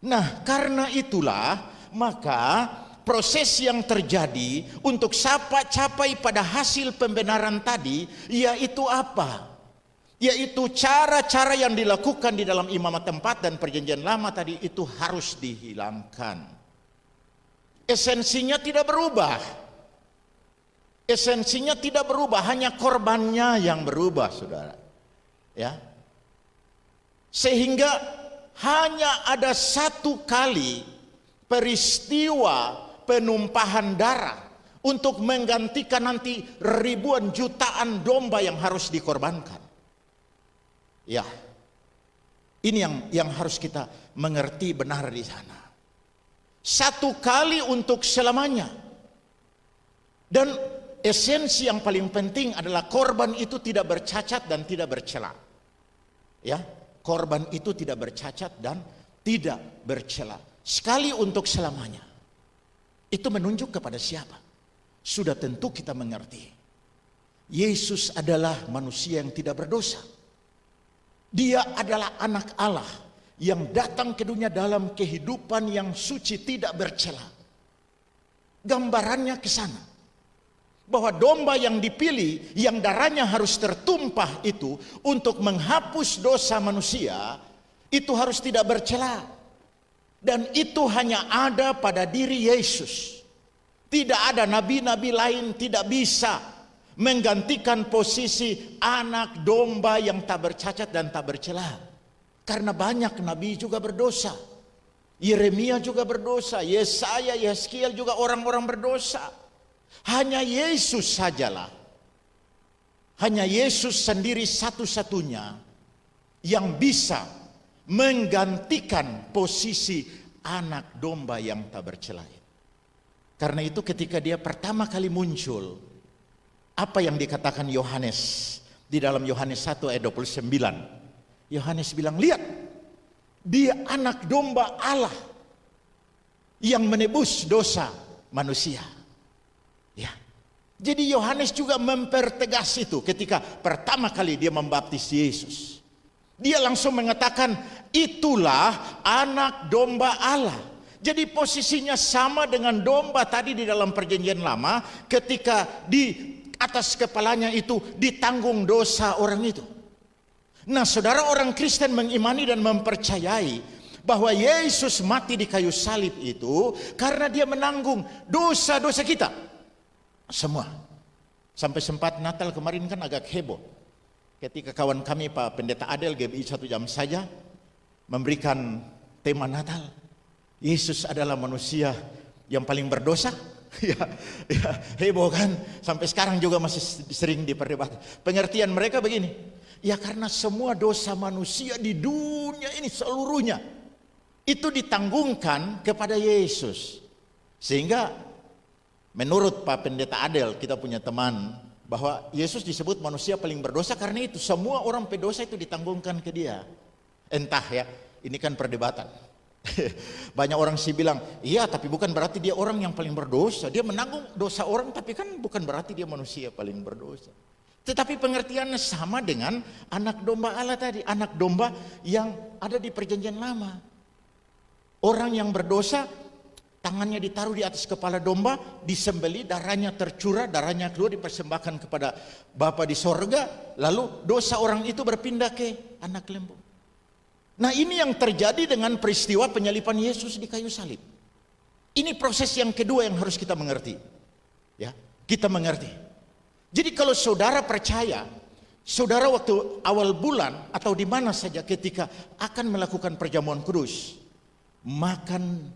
Nah, karena itulah maka proses yang terjadi untuk capai pada hasil pembenaran tadi, yaitu apa? Yaitu cara-cara yang dilakukan di dalam imamat tempat dan perjanjian lama tadi itu harus dihilangkan. Esensinya tidak berubah. Esensinya tidak berubah, hanya korbannya yang berubah, saudara. Ya. Sehingga hanya ada satu kali peristiwa penumpahan darah untuk menggantikan nanti ribuan jutaan domba yang harus dikorbankan. Ya. Ini yang harus kita mengerti benar di sana. Satu kali untuk selamanya. Dan esensi yang paling penting adalah korban itu tidak bercacat dan tidak bercela. Ya, korban itu tidak bercacat dan tidak bercela. Sekali untuk selamanya. Itu menunjuk kepada siapa? Sudah tentu kita mengerti. Yesus adalah manusia yang tidak berdosa. Dia adalah anak Allah yang datang ke dunia dalam kehidupan yang suci, tidak bercela. gambarannya ke sana. Bahwa domba yang dipilih, yang darahnya harus tertumpah itu untuk menghapus dosa manusia, itu harus tidak bercela. Dan itu hanya ada pada diri Yesus. Tidak ada nabi-nabi lain tidak bisa menggantikan posisi anak domba yang tak bercacat dan tak bercela. Karena banyak nabi juga berdosa. Yeremia juga berdosa, Yesaya, Yeskiel juga orang-orang berdosa. Hanya Yesus sajalah, hanya Yesus sendiri satu-satunya yang bisa menggantikan posisi anak domba yang tak bercela. Karena itu ketika dia pertama kali muncul, apa yang dikatakan Yohanes di dalam Yohanes 1 ayat 29? Yohanes bilang, lihat, dia anak domba Allah yang menebus dosa manusia. Ya. Jadi Yohanes juga mempertegas itu ketika pertama kali dia membaptis Yesus. Dia langsung mengatakan, itulah anak domba Allah. Jadi posisinya sama dengan domba tadi di dalam perjanjian lama, ketika di atas kepalanya itu ditanggung dosa orang itu. Nah, saudara, orang Kristen mengimani dan mempercayai bahwa Yesus mati di kayu salib itu karena dia menanggung dosa-dosa kita semua. Sampai sempat Natal kemarin kan agak heboh ketika kawan kami Pak Pendeta Adel GBI 1 jam saja memberikan tema Natal, Yesus adalah manusia yang paling berdosa. ya, heboh kan, sampai sekarang juga masih sering diperdebatkan. Pengertian mereka begini, ya karena semua dosa manusia di dunia ini seluruhnya itu ditanggungkan kepada Yesus. Sehingga menurut Pak Pendeta Adel, kita punya teman, bahwa Yesus disebut manusia paling berdosa karena itu semua orang pedosa itu ditanggungkan ke dia. Entah ya, ini kan perdebatan. Banyak orang sih bilang, iya tapi bukan berarti dia orang yang paling berdosa. Dia menanggung dosa orang tapi kan bukan berarti dia manusia paling berdosa. Tetapi pengertiannya sama dengan anak domba Allah tadi. Anak domba yang ada di perjanjian lama. Orang yang berdosa, tangannya ditaruh di atas kepala domba, disembeli, darahnya tercurah, darahnya keluar, dipersembahkan kepada Bapa di sorga. Lalu dosa orang itu berpindah ke anak lembu. Nah, ini yang terjadi dengan peristiwa penyaliban Yesus di kayu salib. Ini proses yang kedua yang harus kita mengerti. Ya, kita mengerti. Jadi kalau saudara percaya, saudara waktu awal bulan atau di mana saja ketika akan melakukan perjamuan kudus, makan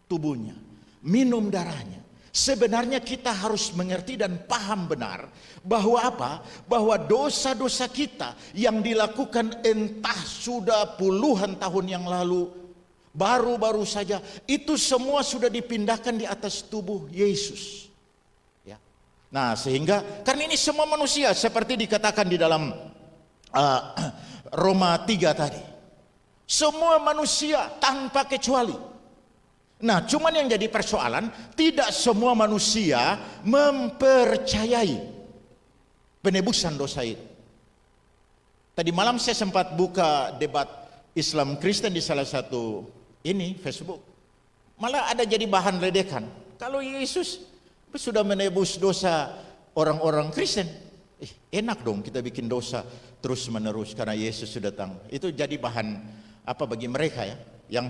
tubuhnya, minum darahnya, sebenarnya kita harus mengerti dan paham benar bahwa apa? Bahwa dosa-dosa kita yang dilakukan entah sudah puluhan tahun yang lalu, baru-baru saja, itu semua sudah dipindahkan di atas tubuh Yesus. Ya. Nah, sehingga karena ini semua manusia seperti dikatakan di dalam Roma 3 tadi. Semua manusia tanpa kecuali. Nah, cuman yang jadi persoalan, tidak semua manusia mempercayai penebusan dosa itu. Tadi malam saya sempat buka debat Islam Kristen di salah satu Facebook. Malah ada jadi bahan ledekan. Kalau Yesus sudah menebus dosa orang-orang Kristen, enak dong kita bikin dosa terus menerus karena Yesus sudah datang. Itu jadi bahan apa bagi mereka ya,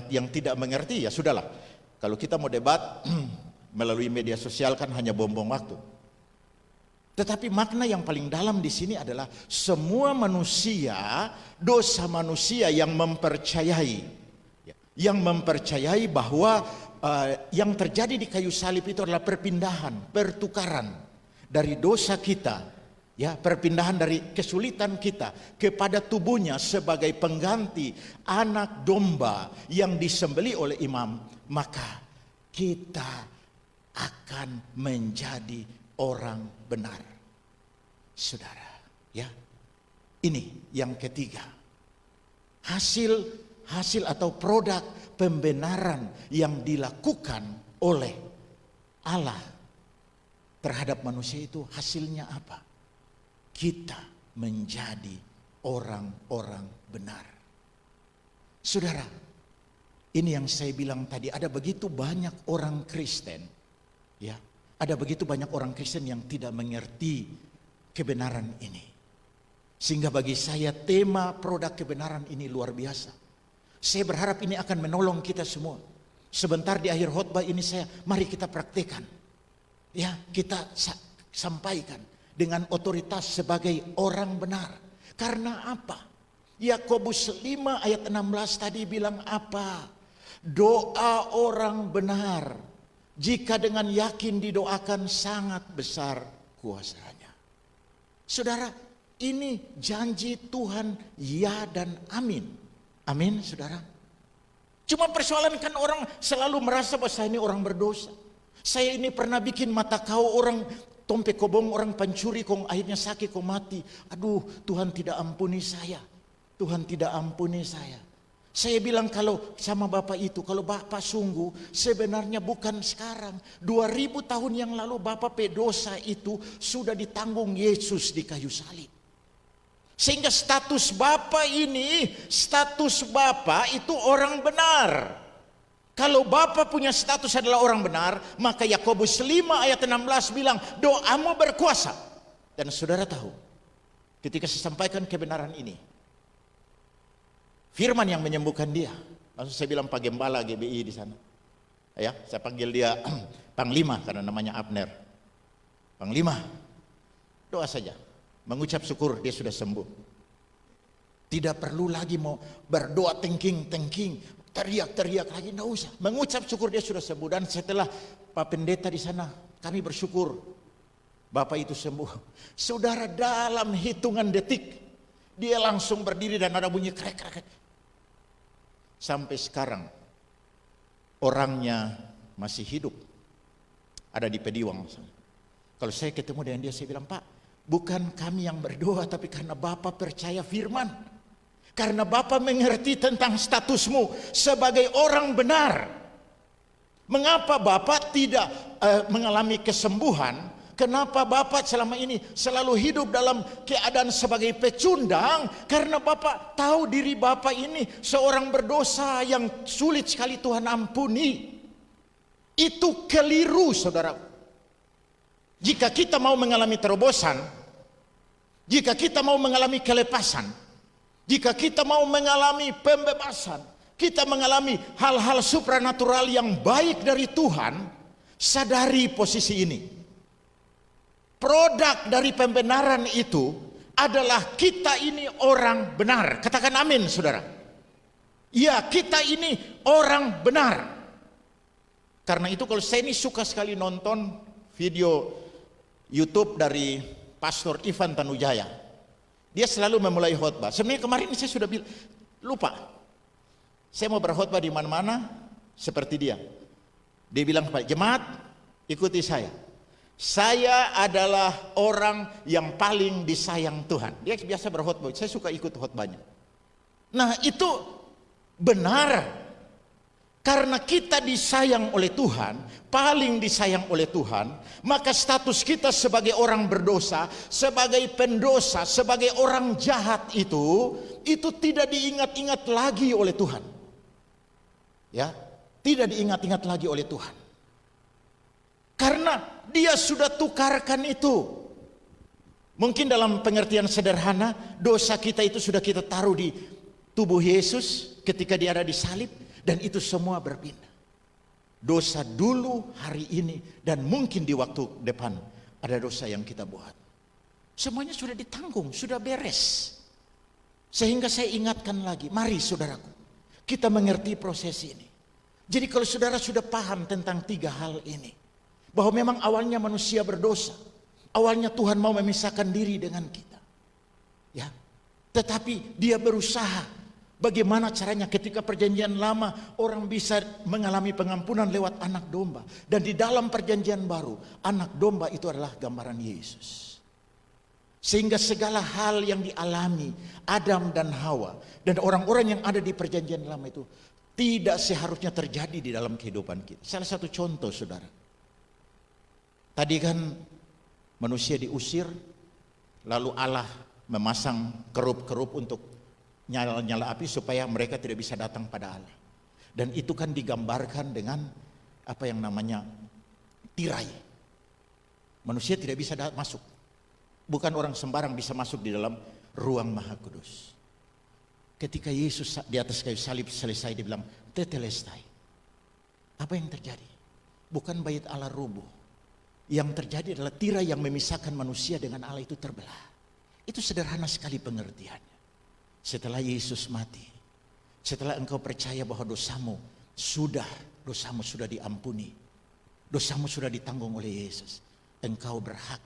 yang tidak mengerti. Ya sudahlah. Kalau kita mau debat melalui media sosial kan hanya buang-buang waktu. Tetapi makna yang paling dalam di sini adalah semua manusia, dosa manusia yang mempercayai bahwa yang terjadi di kayu salib itu adalah perpindahan, pertukaran dari dosa kita, ya, perpindahan dari kesulitan kita kepada tubuhnya sebagai pengganti anak domba yang disembelih oleh imam, maka kita akan menjadi orang benar. Saudara, ya. Ini yang ketiga. Hasil atau produk pembenaran yang dilakukan oleh Allah terhadap manusia itu hasilnya apa? Kita menjadi orang-orang benar. Saudara, ini yang saya bilang tadi, ada begitu banyak orang Kristen, ya, Ada begitu banyak orang Kristen yang tidak mengerti kebenaran ini. Sehingga bagi saya tema produk kebenaran ini luar biasa. Saya berharap ini akan menolong kita semua. Sebentar di akhir khotbah ini mari kita praktekkan. Ya, kita sampaikan dengan otoritas sebagai orang benar. Karena apa? Yakobus 5 ayat 16 tadi bilang apa? Doa orang benar, jika dengan yakin didoakan, sangat besar kuasanya. Saudara, ini janji Tuhan ya dan amin. Amin, saudara. Cuma persoalan kan orang selalu merasa bahwa saya ini orang berdosa. Saya ini pernah bikin mata kau orang tompe kobong, orang pencuri kong akhirnya sakit kong mati. Aduh, Tuhan tidak ampuni saya. Tuhan tidak ampuni saya. Saya bilang kalau sama Bapak itu, kalau Bapak sungguh sebenarnya bukan sekarang. 2000 tahun yang lalu Bapak pedosa itu sudah ditanggung Yesus di kayu salib. Sehingga status Bapak itu orang benar. Kalau Bapak punya status adalah orang benar, maka Yakobus 5 ayat 16 bilang doamu berkuasa. Dan saudara tahu, ketika saya sampaikan kebenaran ini, firman yang menyembuhkan dia. Langsung saya bilang Pak Gembala GBI di sana. Ya, saya panggil dia Panglima karena namanya Abner. Panglima, doa saja. Mengucap syukur dia sudah sembuh. Tidak perlu lagi mau berdoa tengking, teriak-teriak lagi, tidak usah. Mengucap syukur dia sudah sembuh. Dan setelah Pak Pendeta di sana, kami bersyukur Bapak itu sembuh. Saudara, dalam hitungan detik dia langsung berdiri dan ada bunyi krek-krek. Sampai sekarang orangnya masih hidup, ada di Pediwang. Kalau saya ketemu dengan dia, saya bilang, Pak, bukan kami yang berdoa, tapi karena Bapak percaya firman. Karena Bapak mengerti tentang statusmu sebagai orang benar. Mengapa Bapak tidak mengalami kesembuhan? Kenapa Bapak selama ini selalu hidup dalam keadaan sebagai pecundang? Karena Bapak tahu diri Bapak ini seorang berdosa yang sulit sekali Tuhan ampuni. Itu keliru, saudara. Jika kita mau mengalami terobosan, jika kita mau mengalami kelepasan, jika kita mau mengalami pembebasan, kita mengalami hal-hal supranatural yang baik dari Tuhan, sadari posisi ini. Produk dari pembenaran itu adalah kita ini orang benar. Katakan amin, saudara. Ya, kita ini orang benar. Karena itu kalau saya ini suka sekali nonton video YouTube dari Pastor Ivan Tanujaya. Dia selalu memulai khotbah. Sebenarnya kemarin saya sudah lupa. Saya mau berkhotbah di mana-mana seperti dia. Dia bilang kepada jemaat, ikuti saya. Saya adalah orang yang paling disayang Tuhan. Dia biasa berkhotbah, saya suka ikut khotbahnya. Nah, itu benar. Karena kita disayang oleh Tuhan, paling disayang oleh Tuhan, maka status kita sebagai orang berdosa, sebagai pendosa, sebagai orang jahat itu tidak diingat-ingat lagi oleh Tuhan. Ya, tidak diingat-ingat lagi oleh Tuhan. Karena dia sudah tukarkan itu. Mungkin dalam pengertian sederhana, dosa kita itu sudah kita taruh di tubuh Yesus ketika dia ada di salib. Dan itu semua berpindah. Dosa dulu, hari ini, dan mungkin di waktu depan ada dosa yang kita buat. Semuanya sudah ditanggung, sudah beres. Sehingga saya ingatkan lagi, mari saudaraku, kita mengerti proses ini. Jadi kalau saudara sudah paham tentang 3 hal ini, bahwa memang awalnya manusia berdosa, awalnya Tuhan mau memisahkan diri dengan kita, ya, tetapi dia berusaha. Bagaimana caranya ketika perjanjian lama orang bisa mengalami pengampunan lewat anak domba. Dan di dalam perjanjian baru, anak domba itu adalah gambaran Yesus. Sehingga segala hal yang dialami Adam dan Hawa dan orang-orang yang ada di perjanjian lama itu tidak seharusnya terjadi di dalam kehidupan kita. Salah satu contoh, saudara. Tadi kan manusia diusir, lalu Allah memasang kerup-kerup untuk nyala-nyala api supaya mereka tidak bisa datang pada Allah. Dan itu kan digambarkan dengan apa yang namanya tirai. Manusia tidak bisa masuk. Bukan orang sembarang bisa masuk di dalam ruang Maha Kudus. Ketika Yesus di atas kayu salib selesai, dia bilang, tetelestai. Apa yang terjadi? Bukan bait Allah rubuh. Yang terjadi adalah tirai yang memisahkan manusia dengan Allah itu terbelah. Itu sederhana sekali pengertiannya. Setelah Yesus mati, setelah engkau percaya bahwa dosamu sudah diampuni, dosamu sudah ditanggung oleh Yesus, engkau berhak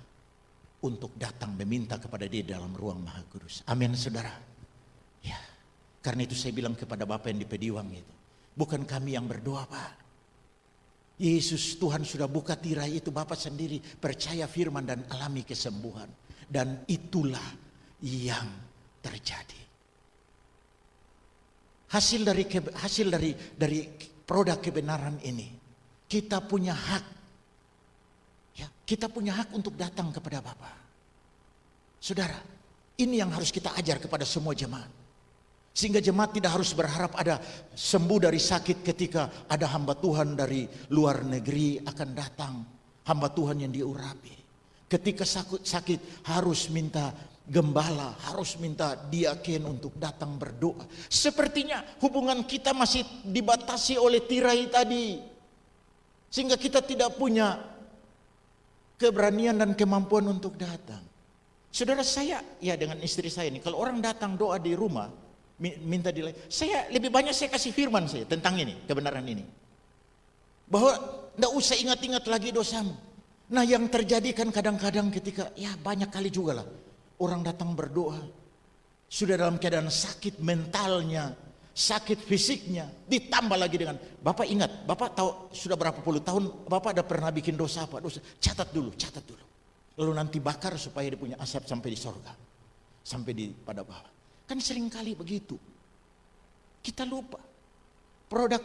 untuk datang meminta kepada Dia dalam ruang Maha Kudus. Amin, saudara. Ya, karena itu saya bilang kepada Bapak yang di Pediwang itu, bukan kami yang berdoa, Pak. Yesus, Tuhan sudah buka tirai itu, Bapak sendiri percaya firman dan alami kesembuhan. Dan itulah yang terjadi. Hasil dari produk kebenaran ini, kita punya hak. Ya, kita punya hak untuk datang kepada Bapa. Saudara, ini yang harus kita ajar kepada semua jemaat. Sehingga jemaat tidak harus berharap ada sembuh dari sakit ketika ada hamba Tuhan dari luar negeri akan datang. Hamba Tuhan yang diurapi. Ketika sakit harus minta gembala, harus minta diaken untuk datang berdoa. Sepertinya hubungan kita masih dibatasi oleh tirai tadi. Sehingga kita tidak punya keberanian dan kemampuan untuk datang. Saudara, saya ya dengan istri saya ini, kalau orang datang doa di rumah, minta saya lebih banyak saya kasih firman saya tentang ini, kebenaran ini. Bahwa tidak usah ingat-ingat lagi dosamu. Nah, yang terjadi kan kadang-kadang ketika, ya banyak kali juga lah, orang datang berdoa, sudah dalam keadaan sakit mentalnya, sakit fisiknya, ditambah lagi dengan, Bapak ingat, Bapak tahu sudah berapa puluh tahun, Bapak ada pernah bikin dosa apa? Dosa, catat dulu. Lalu nanti bakar supaya dia punya asap sampai di sorga, sampai pada bawah. Kan sering kali begitu. Kita lupa. Produk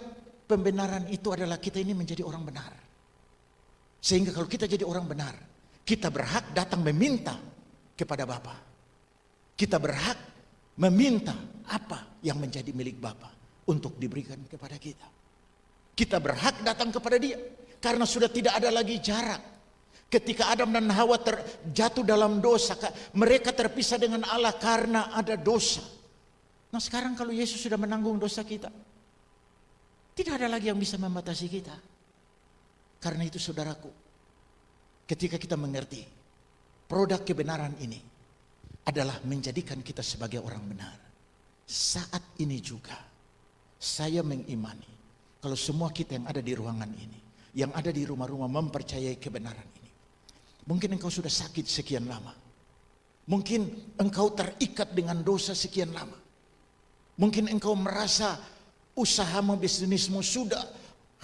pembenaran itu adalah kita ini menjadi orang benar. Sehingga kalau kita jadi orang benar, kita berhak datang meminta kepada Bapa. Kita berhak meminta apa yang menjadi milik Bapa untuk diberikan kepada kita. Kita berhak datang kepada Dia karena sudah tidak ada lagi jarak. Ketika Adam dan Hawa terjatuh dalam dosa, mereka terpisah dengan Allah karena ada dosa. Nah, sekarang kalau Yesus sudah menanggung dosa kita, tidak ada lagi yang bisa membatasi kita. Karena itu saudaraku, ketika kita mengerti produk kebenaran ini adalah menjadikan kita sebagai orang benar. Saat ini juga saya mengimani kalau semua kita yang ada di ruangan ini, yang ada di rumah-rumah mempercayai kebenaran ini. Mungkin engkau sudah sakit sekian lama. Mungkin engkau terikat dengan dosa sekian lama. Mungkin engkau merasa usahamu, bisnismu sudah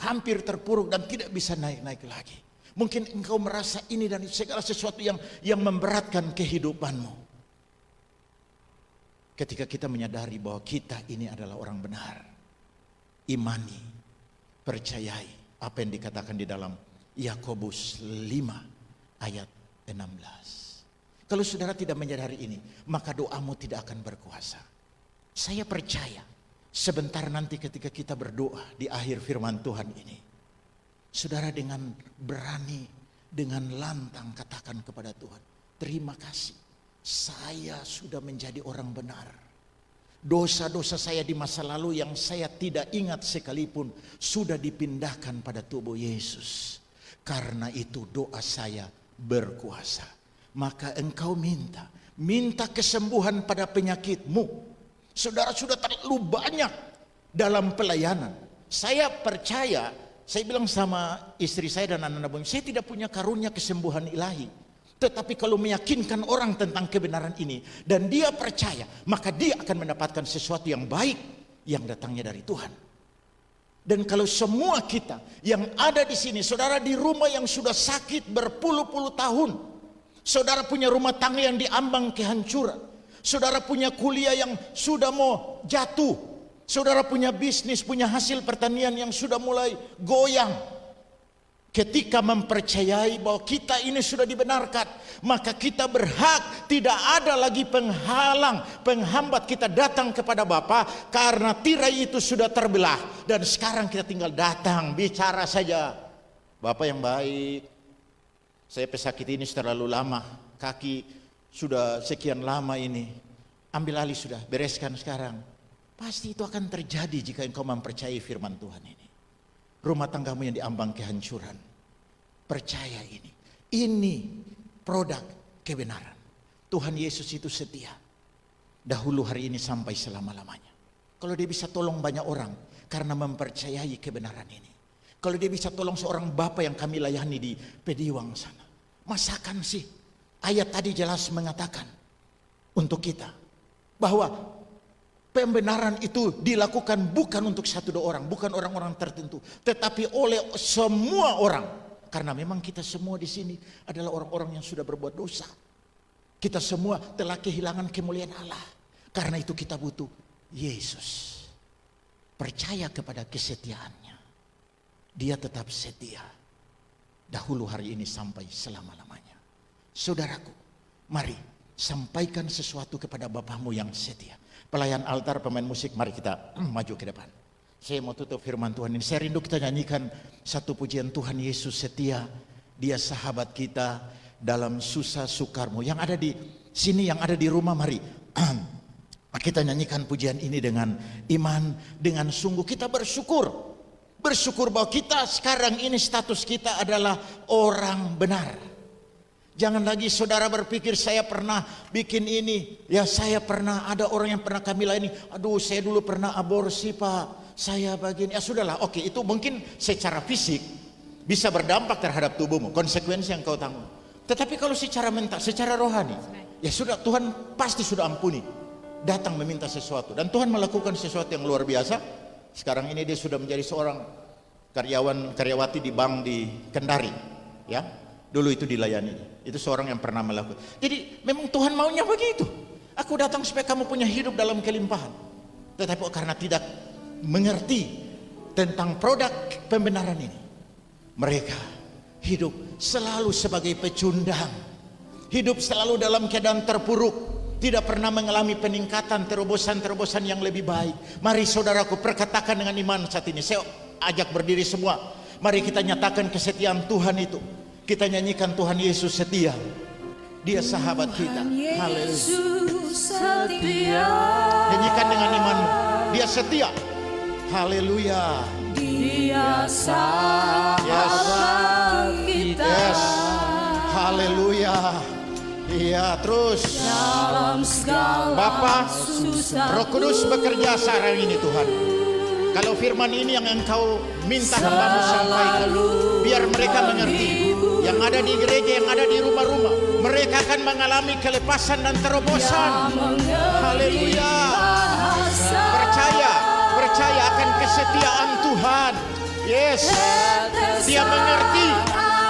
hampir terpuruk dan tidak bisa naik-naik lagi. Mungkin engkau merasa ini dan segala sesuatu yang memberatkan kehidupanmu. Ketika kita menyadari bahwa kita ini adalah orang benar, imani, percayai apa yang dikatakan di dalam Yakobus 5 ayat 16. Kalau saudara tidak menyadari ini, maka doamu tidak akan berkuasa. Saya percaya sebentar nanti ketika kita berdoa di akhir firman Tuhan ini, saudara dengan berani, dengan lantang katakan kepada Tuhan, terima kasih, saya sudah menjadi orang benar. Dosa-dosa saya di masa lalu yang saya tidak ingat sekalipun sudah dipindahkan pada tubuh Yesus. Karena itu doa saya berkuasa. Maka engkau minta kesembuhan pada penyakitmu. Saudara sudah terlalu banyak dalam pelayanan. Saya percaya, saya bilang sama istri saya dan anak-anak, saya tidak punya karunia kesembuhan ilahi. Tetapi kalau meyakinkan orang tentang kebenaran ini dan dia percaya, maka dia akan mendapatkan sesuatu yang baik yang datangnya dari Tuhan. Dan kalau semua kita yang ada di sini, saudara di rumah yang sudah sakit berpuluh-puluh tahun, saudara punya rumah tangga yang diambang kehancuran, saudara punya kuliah yang sudah mau jatuh, saudara punya bisnis, punya hasil pertanian yang sudah mulai goyang. Ketika mempercayai bahwa kita ini sudah dibenarkan, maka kita berhak, tidak ada lagi penghalang, penghambat kita datang kepada Bapa karena tirai itu sudah terbelah. Dan sekarang kita tinggal datang, bicara saja. Bapa yang baik, Saya pesakit ini terlalu lama, kaki sudah sekian lama ini. Ambil alih sudah, bereskan sekarang. Pasti itu akan terjadi jika engkau mempercayai firman Tuhan ini. Rumah tanggamu yang diambang kehancuran. Percaya ini. Ini produk kebenaran. Tuhan Yesus itu setia. Dahulu, hari ini, sampai selama-lamanya. Kalau dia bisa tolong banyak orang karena mempercayai kebenaran ini. Kalau dia bisa tolong seorang bapa yang kami layani di Pediwang sana. Masakan sih ayat tadi jelas mengatakan untuk kita bahwa pembenaran itu dilakukan bukan untuk satu dua orang, bukan orang-orang tertentu, tetapi oleh semua orang. Karena memang kita semua di sini adalah orang-orang yang sudah berbuat dosa. Kita semua telah kehilangan kemuliaan Allah. Karena itu kita butuh Yesus. Percaya kepada kesetiaannya. Dia tetap setia. Dahulu, hari ini, sampai selama-lamanya. Saudaraku, mari sampaikan sesuatu kepada Bapamu yang setia. Pelayan altar, pemain musik, mari kita maju ke depan. Saya mau tutup firman Tuhan ini. Saya rindu kita nyanyikan satu pujian, Tuhan Yesus setia. Dia sahabat kita dalam susah sukarmu. Yang ada di sini, yang ada di rumah, mari kita nyanyikan pujian ini dengan iman, dengan sungguh kita bersyukur. Bersyukur bahwa kita sekarang ini status kita adalah orang benar. Jangan lagi saudara berpikir saya pernah bikin ini. Ya, saya pernah, ada orang yang pernah kami layani. Aduh, saya dulu pernah aborsi, Pak. Saya begini. Ya sudahlah, oke, itu mungkin secara fisik bisa berdampak terhadap tubuhmu. Konsekuensi yang kau tanggung. Tetapi kalau secara mental, secara rohani, ya sudah, Tuhan pasti sudah ampuni. Datang meminta sesuatu. Dan Tuhan melakukan sesuatu yang luar biasa. Sekarang ini dia sudah menjadi seorang karyawati di bank di Kendari, ya. Dulu itu dilayani. Itu seorang yang pernah melakukan. Jadi memang Tuhan maunya begitu. Aku datang supaya kamu punya hidup dalam kelimpahan. Tetapi karena tidak mengerti tentang produk pembenaran ini, mereka hidup selalu sebagai pecundang. Hidup selalu dalam keadaan terpuruk. Tidak pernah mengalami peningkatan, terobosan-terobosan yang lebih baik. Mari saudaraku, perkatakan dengan iman saat ini. Saya ajak berdiri semua. Mari kita nyatakan kesetiaan Tuhan itu. Kita nyanyikan Tuhan Yesus setia. Dia sahabat kita. Haleluya. Nyanyikan dengan imanmu. Dia setia. Haleluya. Dia sahabat kita. Yes. Haleluya. Iya, terus Bapa, Roh Kudus bekerja sekarang ini Tuhan. Kalau firman ini yang Engkau minta hamba-Mu sampaikan, biar mereka mengerti. Yang ada di gereja, yang ada di rumah-rumah, mereka akan mengalami kelepasan dan terobosan. Haleluya. Percaya akan kesetiaan Tuhan. Yes, Dia mengerti.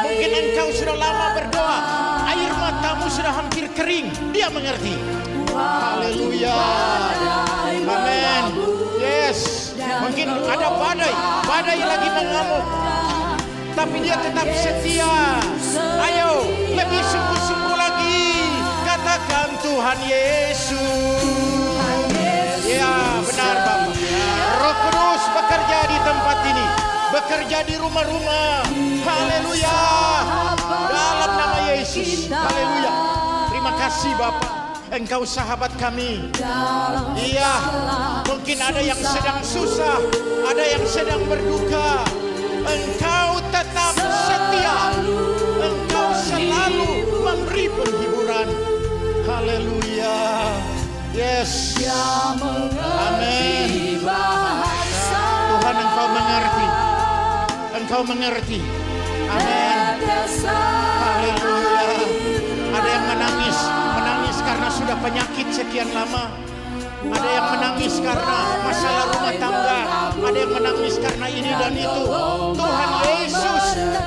Mungkin engkau sudah lama berdoa, air matamu sudah hampir kering. Dia mengerti. Haleluya. Amin. Yes. Mungkin ada badai lagi mengamuk, tapi dia tetap setia. Ayo, lebih sungguh-sungguh lagi. Katakan Tuhan Yesus. Ya, benar Bapak. Roh Kudus bekerja di tempat ini, bekerja di rumah-rumah. Haleluya. Dalam nama Yesus. Haleluya. Terima kasih Bapak. Engkau sahabat kami. Iya, mungkin ada yang sedang susah, ada yang sedang berduka. Engkau tetap setia. Engkau selalu memberi penghiburan. Haleluya. Yes. Amin. Tuhan, Engkau mengerti. Engkau mengerti. Amin. Haleluya. Ada yang menangis karena sudah penyakit sekian lama. Ada yang menangis karena masalah rumah tangga. Ada yang menangis karena ini dan itu. Tuhan Yesus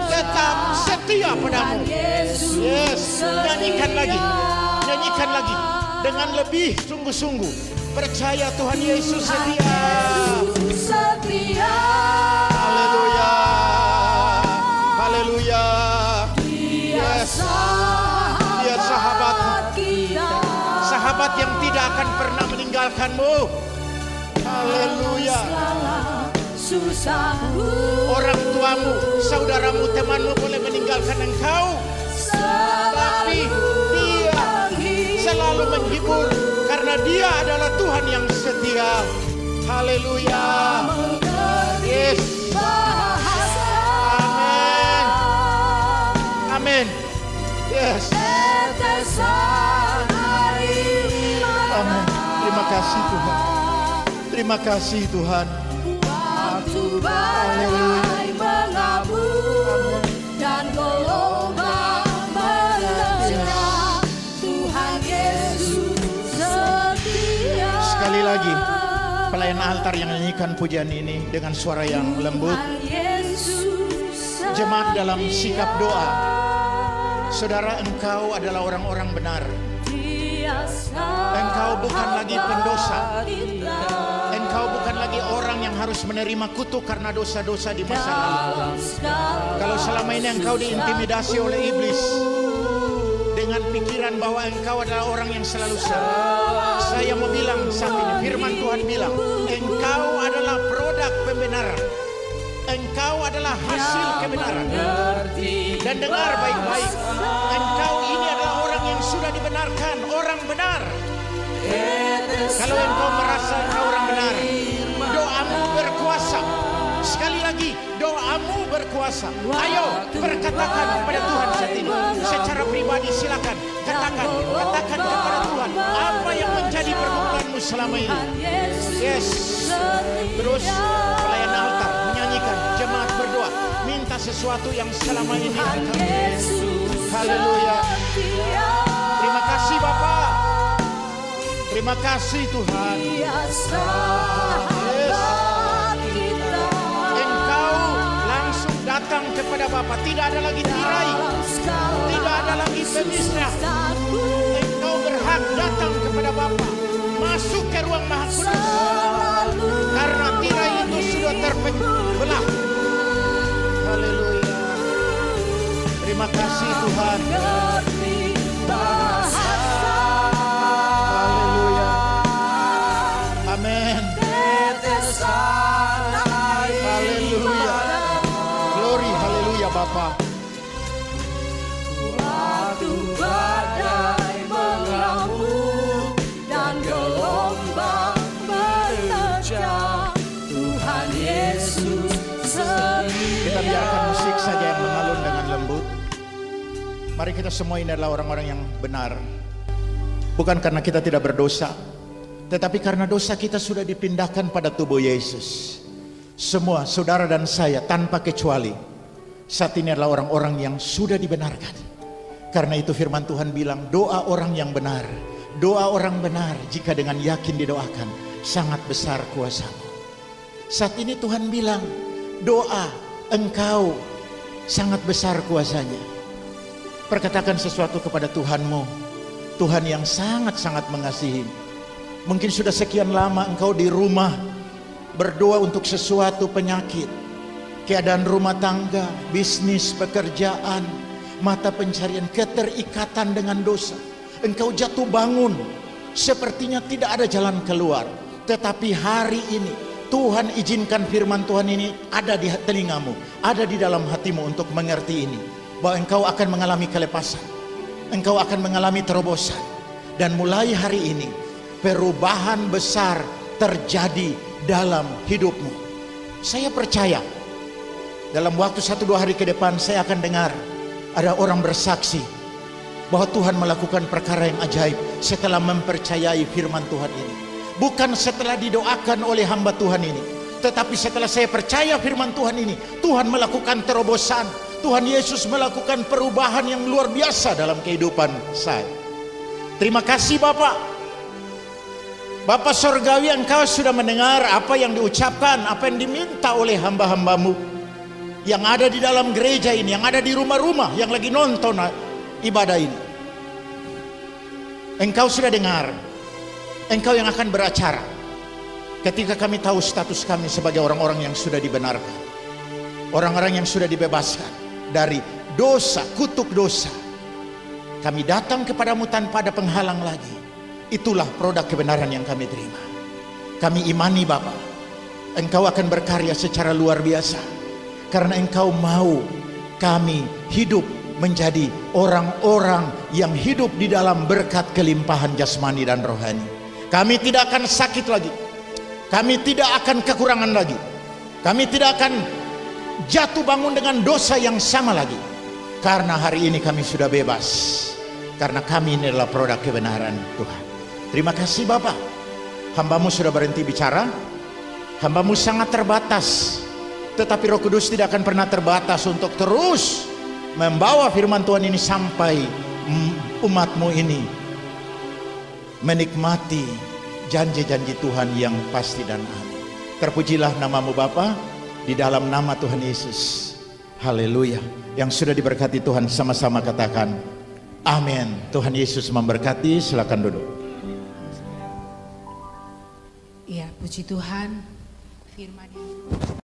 tetap setia padamu. Yes. Nyanyikan lagi dengan lebih sungguh-sungguh. Percaya Tuhan Yesus setia. Haleluya. Haleluya. Yes. Dia sahabat yang tidak akan pernah meninggalkanmu. Haleluya. Orang tuamu, saudaramu, temanmu boleh meninggalkan engkau, Karena Dia adalah Tuhan yang setia. Haleluya. Yes. Amin. Amin. Yes. Amin. Terima kasih Tuhan. Terima kasih Tuhan. Waktu badai mengamuk dan gelombang menerjang, Tuhan Yesus setia. Sekali lagi, pelayan altar yang nyanyikan pujian ini dengan suara yang lembut. Jemaat dalam sikap doa. Saudara, engkau adalah orang-orang benar. Engkau bukan lagi pendosa. Engkau bukan lagi orang yang harus menerima kutuk karena dosa-dosa di masa lalu. Kalau selama ini engkau diintimidasi oleh iblis dengan pikiran bahwa engkau adalah orang yang selalu salah, saya mau bilang saat ini, firman Tuhan bilang, engkau adalah produk pembenaran. Engkau adalah hasil kebenaran. Dan dengar baik-baik, engkau ini adalah orang yang sudah dibenarkan, orang benar. Kalau engkau merasa engkau orang benar, doamu berkuasa. Sekali lagi, doamu berkuasa. Ayo berkatakan kepada Tuhan saat ini. Secara pribadi silakan katakan kepada Tuhan apa yang menjadi pergumulanmu selama ini. Yes. Terus pelayan altar menyanyikan, jemaat berdoa, minta sesuatu yang selama ini engkau. Haleluya. Terima kasih Bapa. Terima kasih Tuhan. Yes. Engkau langsung datang kepada Bapa. Tidak ada lagi tirai. Tidak ada lagi pemisah. Engkau berhak datang kepada Bapa. Masuk ke ruang Maha Kudus. Karena tirai itu sudah terbelah. Haleluya. Terima kasih Tuhan. Haleluya. Amin. Haleluya. Glory, haleluya Bapa. Waktu badai mengamuk dan gelombang menerjang, Tuhan Yesus setia. Kita biarkan musik saja yang mengalun dengan lembut. Mari kita semua ini adalah orang-orang yang benar. Bukan karena kita tidak berdosa, tetapi karena dosa kita sudah dipindahkan pada tubuh Yesus. Semua saudara dan saya tanpa kecuali saat ini adalah orang-orang yang sudah dibenarkan. Karena itu firman Tuhan bilang, doa orang yang benar, doa orang benar jika dengan yakin didoakan, sangat besar kuasamu. Saat ini Tuhan bilang, doa engkau sangat besar kuasanya. Perkatakan sesuatu kepada Tuhanmu, Tuhan yang sangat-sangat mengasihi. Mungkin sudah sekian lama engkau di rumah berdoa untuk sesuatu penyakit, keadaan rumah tangga, bisnis, pekerjaan, mata pencarian, keterikatan dengan dosa. Engkau jatuh bangun, sepertinya tidak ada jalan keluar. Tetapi hari ini Tuhan izinkan firman Tuhan ini ada di telingamu, ada di dalam hatimu untuk mengerti ini, bahwa engkau akan mengalami kelepasan, engkau akan mengalami terobosan. Dan mulai hari ini perubahan besar terjadi dalam hidupmu. Saya percaya dalam waktu 1-2 hari ke depan saya akan dengar ada orang bersaksi bahwa Tuhan melakukan perkara yang ajaib setelah mempercayai firman Tuhan ini. Bukan setelah didoakan oleh hamba Tuhan ini, tetapi setelah saya percaya firman Tuhan ini, Tuhan melakukan terobosan. Tuhan Yesus melakukan perubahan yang luar biasa dalam kehidupan saya. Terima kasih Bapak. Bapak Sorgawi, engkau sudah mendengar apa yang diucapkan, apa yang diminta oleh hamba-hambamu yang ada di dalam gereja ini, yang ada di rumah-rumah, yang lagi nonton ibadah ini. Engkau sudah dengar, engkau yang akan beracara ketika kami tahu status kami sebagai orang-orang yang sudah dibenarkan, orang-orang yang sudah dibebaskan dari dosa, kutuk dosa. Kami datang kepadamu tanpa ada penghalang lagi. Itulah produk kebenaran yang kami terima. Kami imani Bapa, engkau akan berkarya secara luar biasa, karena engkau mau kami hidup menjadi orang-orang yang hidup di dalam berkat kelimpahan jasmani dan rohani. Kami tidak akan sakit lagi. Kami tidak akan kekurangan lagi. Kami tidak akan jatuh bangun dengan dosa yang sama lagi. Karena hari ini kami sudah bebas. Karena kami ini adalah produk kebenaran Tuhan. Terima kasih Bapak. Hambamu sudah berhenti bicara. Hambamu sangat terbatas. Tetapi Roh Kudus tidak akan pernah terbatas untuk terus membawa firman Tuhan ini sampai umatmu ini menikmati janji-janji Tuhan yang pasti dan amin. Terpujilah namamu Bapa, di dalam nama Tuhan Yesus. Haleluya. Yang sudah diberkati Tuhan sama-sama katakan amin. Tuhan Yesus memberkati. Silakan duduk. Ya, puji Tuhan, firman yang